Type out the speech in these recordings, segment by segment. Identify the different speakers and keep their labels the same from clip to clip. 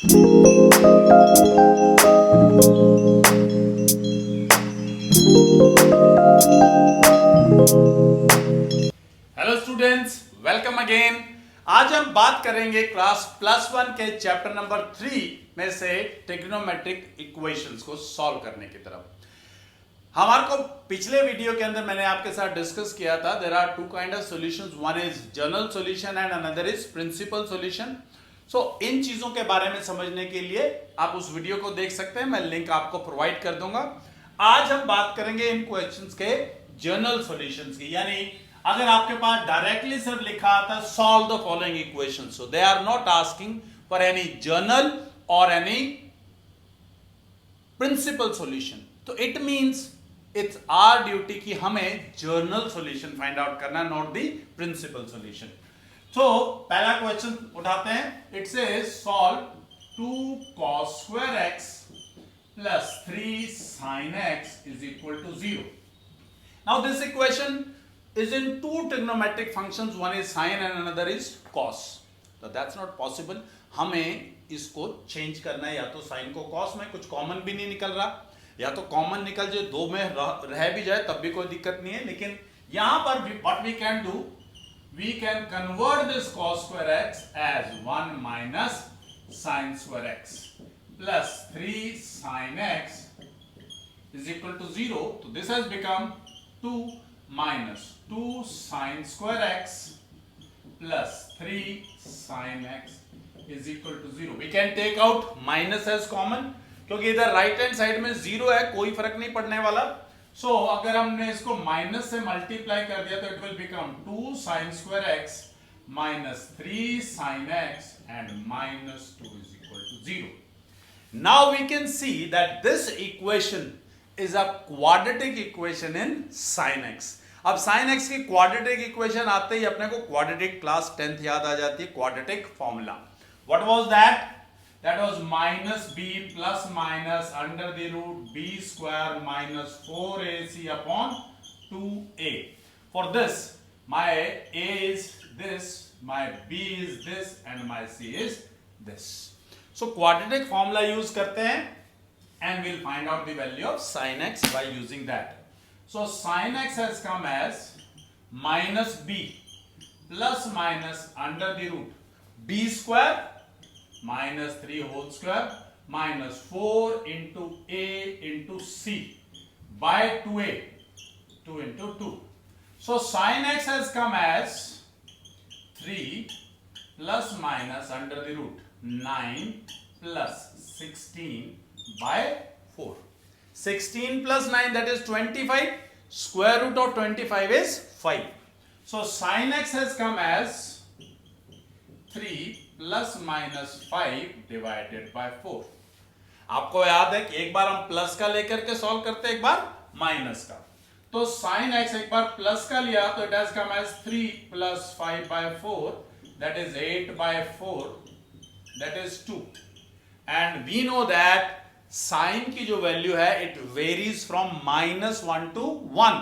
Speaker 1: Hello students, welcome again. आज हम बात करेंगे क्लास +1 के चैप्टर नंबर 3 में से ट्रिग्नोमेट्रिक इक्वेशंस को सॉल्व करने की तरफ। हमारे को पिछले वीडियो के अंदर मैंने आपके साथ डिस्कस किया था, there are two kind of solutions, one is general solution and another is principal solution. So इन चीजों के बारे में समझने के लिए आप उस वीडियो को देख सकते हैं, मैं लिंक आपको प्रोवाइड कर दूंगा। आज हम बात करेंगे इन क्वेश्चंस के जनरल सॉल्यूशंस की, यानी अगर आपके पास डायरेक्टली सिर्फ लिखा आता solve the following equations, so they are not asking for any general और एनी प्रिंसिपल सॉल्यूशन। तो it means it's our duty कि हमें जर्नल सॉल्यूशन फाइंड आउट करना, नॉट द प्रिंसिपल सॉल्यूशन। तो पहला क्वेश्चन उठाते हैं। It says solve 2 cos square x plus 3 sin x is equal to 0. Now this equation is in two trigonometric functions, one is sine and another is cos. So that's not possible. हमें इसको change करना है, या तो sign को cos में, कुछ common भी नहीं निकल रहा, या तो कॉमन निकल जाए, दो में रह भी जाए तब भी कोई दिक्कत नहीं है। लेकिन यहां पर what we can do, we can convert this cos square x as 1 minus sin square x plus 3 sin x is equal to 0. So this has become 2 minus 2 sin square x plus 3 sin x is equal to 0. We can take out minus as common, क्योंकि इधर right hand side में 0 है, कोई फर्क नहीं पड़ने वाला। सो अगर हमने इसको माइनस से मल्टीप्लाई कर दिया तो it will become 2 sin square x minus 3 sin x and minus 2 is equal to 0. Now we can see that this equation is a quadratic equation in sin x. अब sin x की quadratic equation आते ही अपने को quadratic class 10th याद आ जाती है, quadratic formula. What was that? That was minus b plus minus under the root b square minus 4ac upon 2a। For this my a is this, my b is this and my c is this. So quadratic formula use करते हैं and we'll find out the value of sin x by using that. So sin x has come as minus b plus minus under the root b square minus 3 whole square minus 4 into a into c by 2a, 2 into 2. So sin x has come as 3 plus minus under the root 9 plus 16 by 4. 16 plus 9, that is 25. Square root of 25 is 5. So sin x has come as 3 plus minus 5 divided by 4. आपको याद है कि एक बार हम plus का लेकर के solve करते हैं, एक बार माइनस का। तो sin x एक बार प्लस का लिया तो it has come as 3 plus 5 by 4, that is 8 by 4, that is 2. And we know that sine की जो वैल्यू है it varies from -1 to 1.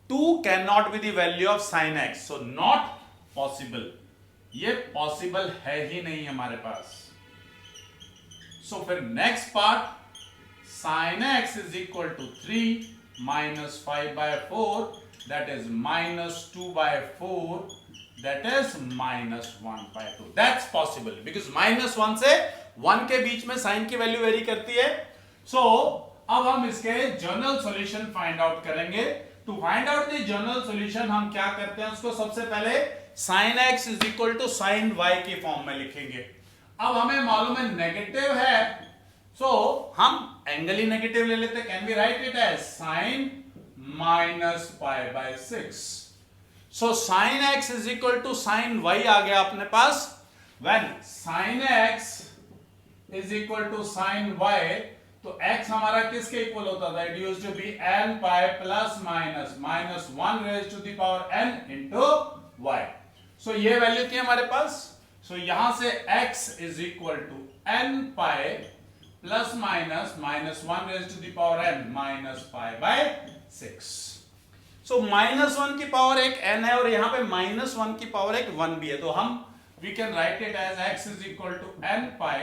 Speaker 1: 2 can not be the value of sine X, so not possible, ये possible है ही नहीं हमारे पास। So फिर next part, sine X is equal to 3 minus 5 by 4, that is minus 2 by 4, that is minus 1 by 2. That's possible because -1 से 1 के बीच में साइन की वैल्यू वेरी करती है। सो अब हम इसके जनरल सॉल्यूशन फाइंड आउट करेंगे। To find out the general solution हम क्या करते हैं, उसको सबसे पहले sin x is equal to sin y के फॉर्म में लिखेंगे। अब हमें मालूम है नेगेटिव है, सो हम एंगल ही नेगेटिव ले लेते हैं। Can be write it as sin minus pi by 6. So sin x is equal to sin y आ गया अपने पास। When sin x is equal to sin y, तो x हमारा किसके इक्वल होता था? It used to be n pi plus minus 1 raised to the power n into y. So ये value थी हमारे पास। So यहां से x is equal to n pi plus minus 1 raised to the power n minus pi by 6. So -1 की power एक n है और यहां पे -1 की पावर एक 1 भी है, तो हम we can write it as x is equal to n pi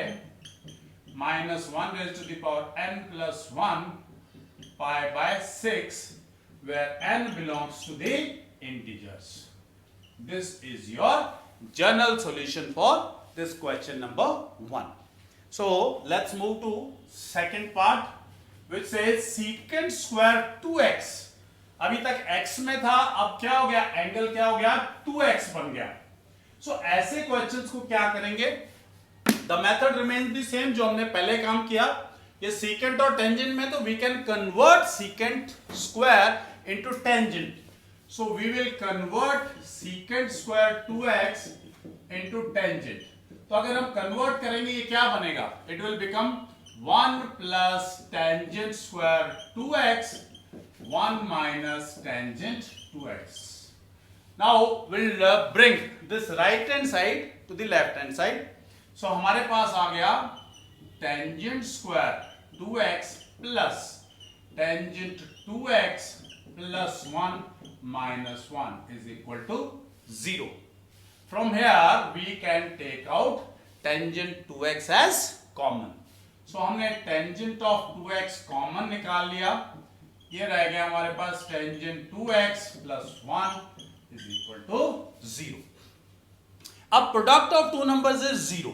Speaker 1: minus 1 raised to the power n plus 1 pi by 6, where n belongs to the integers. This is your general solution for this question number 1. So let's move to second part, which says secant square 2x. अभी तक x में था, अब क्या हो गया, angle क्या हो गया, 2x बन गया. So ऐसे क्वेश्चंस को क्या करेंगे, the method remains the same जो हमने पहले काम किया. ये सीकेंट और टेंजेंट में तो we can convert secant square into tangent. So we will convert secant square 2x into tangent. तो अगर हम कन्वर्ट करेंगे ये क्या बनेगा, it will become 1 plus tangent square 2x 1 minus tangent 2x. Now we'll bring this right hand side to the left hand side. So हमारे पास आ गया tangent square 2x plus tangent 2x plus 1 minus 1 is equal to 0. From here we can take out tangent 2x as common. So हमने tangent of 2x common निकाल लिया. ये रह गया हमारे पास tangent 2x plus 1 is equal to 0. अब product of two numbers is 0.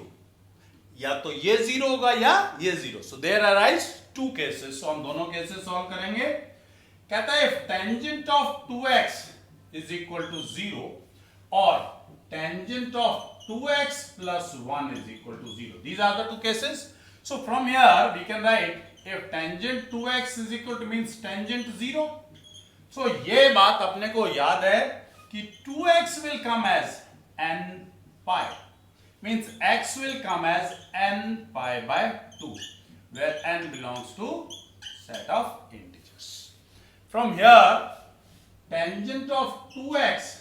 Speaker 1: या तो ये 0 होगा या ये 0. So there arise two cases. So हम दोनों केसेस सॉल्व करेंगे. कहता है if tangent of 2x is equal to 0 और tangent of 2x plus 1 is equal to 0. These are the two cases. So from here we can write if tangent 2x is equal to means tangent 0. सो ये बात अपने को याद है कि 2x will come as n pi, means x will come as n pi by 2, where n belongs to set of integers. From here tangent of 2x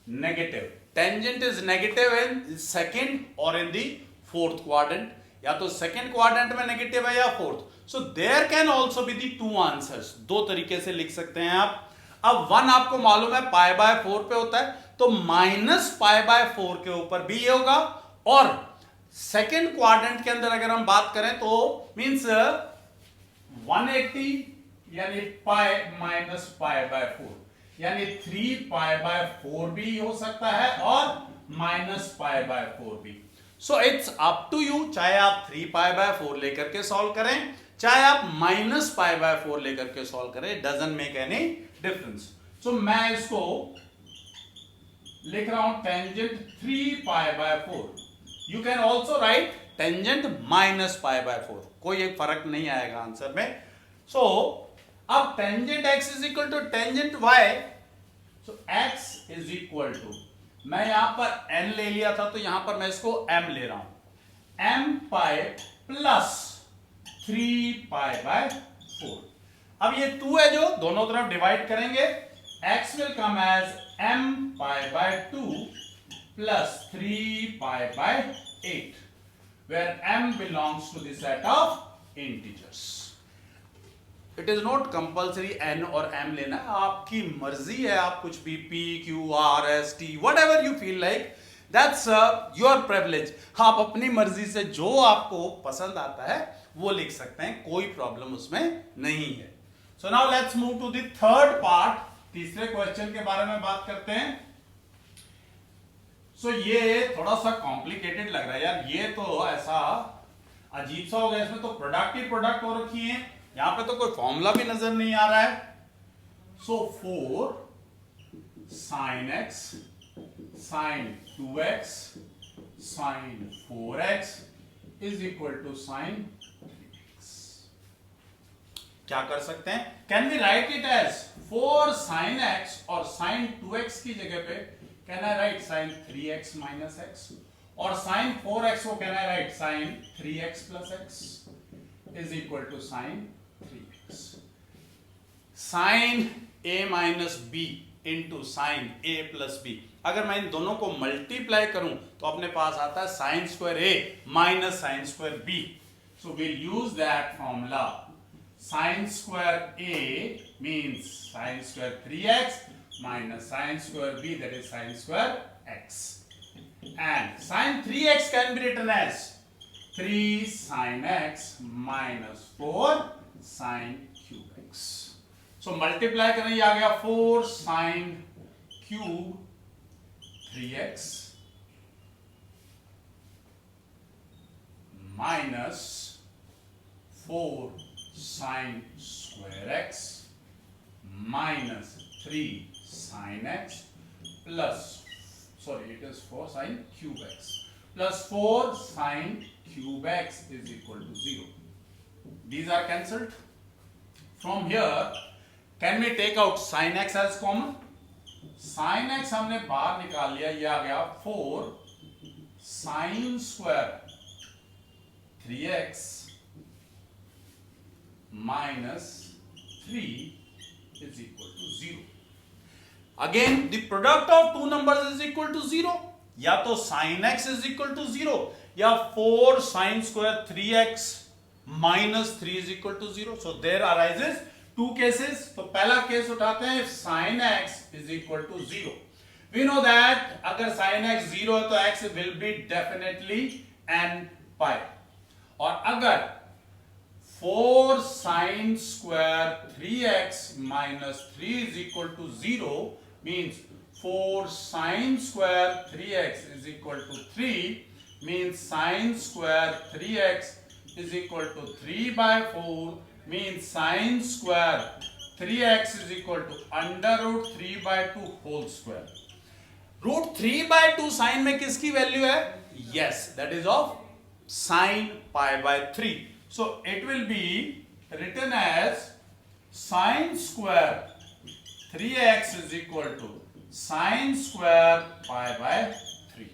Speaker 1: negative. Tangent is negative in second or in the fourth quadrant. या तो second quadrant में negative है या fourth. So there can also be the two answers. दो तरीके से लिख सकते हैं आप. अब 1 आपको मालूम है पाई बाय 4 पे होता है, तो माइनस पाई बाय 4 के ऊपर भी ये होगा. और सेकेंड क्वाड्रेंट के अंदर अगर हम बात करें तो मींस 180 यानी पाई माइनस पाई बाय 4 यानी 3 पाई बाय 4 भी हो सकता है और माइनस पाई बाय 4 भी. So it's up to you, चाहे आप 3 पाई बाय 4 लेकर के सॉल्व करें, चाहे आप माइनस पाई बाय 4 लेकर के सॉल्व करें, डजंट मेक एनी डिफरेंस. सो मैं इसको लिख रहा हूं tangent 3 pi by 4. You can also right tangent minus pi by 4. कोई एक फर्क नहीं आएगा आंसर में. सो अब tangent x is equal to tangent y. So x is equal to, मैं यहां पर n ले लिया था तो यहां पर मैं इसको m ले रहा हूं, m pi plus 3 pi by 4. अब ये 2 है जो दोनों तरफ डिवाइड करेंगे. x will come as m pi by 2 plus 3 pi by 8, where m belongs to the set of integers. It is not compulsory n और m लेना, आपकी मर्जी है, आप कुछ भी p, q, r, s, t, whatever you feel like, that's your privilege. आप अपनी मर्जी से जो आपको पसंद आता है वो लिख सकते हैं, कोई प्रॉब्लम उसमें नहीं है. So now let's move to the third part. तीसरे क्वेश्चन के बारे में बात करते हैं. So ये थोड़ा सा कॉम्प्लिकेटेड लग रहा है यार, ये तो ऐसा अजीब सा हो गया, इसमें तो प्रोडक्ट ही प्रोडक्ट हो रखी है, यहां पे तो कोई फॉर्मूला भी नजर नहीं आ रहा है. So 4 sin x sin 2x sin 4x is equal to sin 3x. क्या कर सकते हैं, can we write it as 4 sin x और sin 2x की जगह पे can I write sin 3x minus x, और sin 4x को can I write sin 3x plus x is equal to sin 3x. sin a minus b into sin a plus b, अगर मैं इन दोनों को multiply करूं तो अपने पास आता है sin square a minus sin square b. So we'll use that formula. Sin square a means sin square 3x minus sin square b, that is sin square x. And sin 3x can be written as 3 sin x minus 4 sin cube x. So multiply करें, ये आ गया 4 sin cube 3x minus 4 sin square x minus 3 sin x plus, sorry, it is 4 sin cube x plus 4 sin cube x is equal to 0. These are cancelled. From here, can we take out sin x as common? Sin x हमने बाहर निकाल लिया, ये आ गया 4 sin square 3x minus 3 is equal to 0. Again, the product of two numbers is equal to 0. या तो sin x is equal to 0 या 4 sin square 3x minus 3 is equal to 0. So there arises two cases. तो पहला case उठाते हैं, if sin x is equal to 0. We know that अगर sin x 0 है तो x will be definitely n pi. और अगर 4 sin square 3x minus 3 is equal to 0 means 4 sin square 3x is equal to 3 means sin square 3x is equal to 3 by 4 means sin square 3x is equal to under root 3 by 2 whole square. Root 3 by 2 sin में किसकी value है? Yes, that is of sin pi by 3. So it will be written as sin square 3x is equal to sin square pi by 3.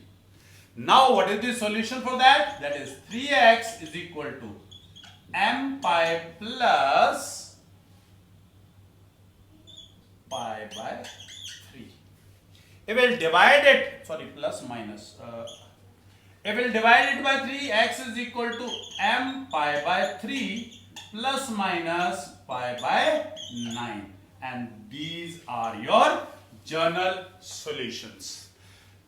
Speaker 1: Now what is the solution for that? That is 3x is equal to m pi plus pi by 3. If we will divide it, sorry, plus minus. If we will divide it by 3, x is equal to m pi by 3 plus minus pi by 9. And these are your journal solutions.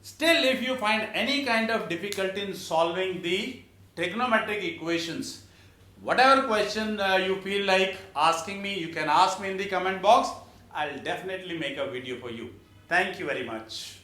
Speaker 1: Still, if you find any kind of difficulty in solving the trigonometric equations, whatever question you feel like asking me, you can ask me in the comment box. I'll definitely make a video for you. Thank you very much.